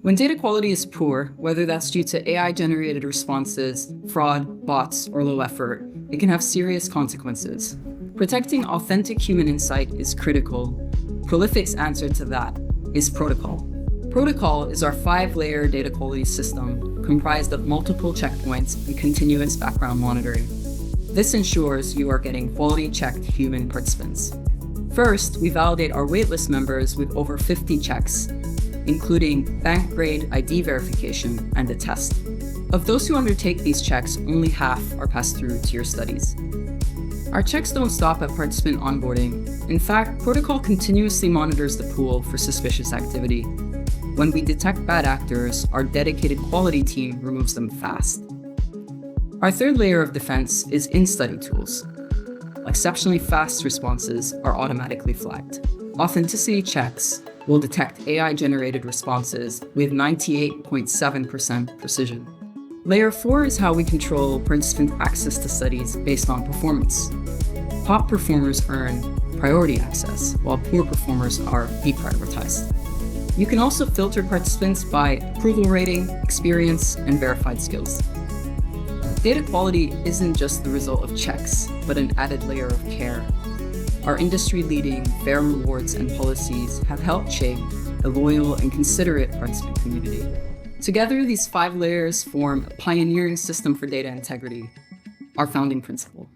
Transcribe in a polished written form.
When data quality is poor, whether that's due to AI-generated responses, fraud, bots, or low effort, it can have serious consequences. Protecting authentic human insight is critical. Prolific's answer to that is Protocol. Protocol is our 5-layer data quality system comprised of multiple checkpoints and continuous background monitoring. This ensures you are getting quality-checked human participants. First, we validate our waitlist members with over 50 checks, including bank-grade ID verification and a test. Of those who undertake these checks, only half are passed through to your studies. Our checks don't stop at participant onboarding. In fact, Protocol continuously monitors the pool for suspicious activity. When we detect bad actors, our dedicated quality team removes them fast. Our 3rd layer of defense is in-study tools. Exceptionally fast responses are automatically flagged. Authenticity checks will detect AI-generated responses with 98.7% precision. Layer 4 is how we control participant access to studies based on performance. Top performers earn priority access, while poor performers are deprioritized. You can also filter participants by approval rating, experience, and verified skills. Data quality isn't just the result of checks, but an added layer of care. Our industry-leading fair rewards and policies have helped shape a loyal and considerate participant community. Together, these 5 layers form a pioneering system for data integrity, our founding principle.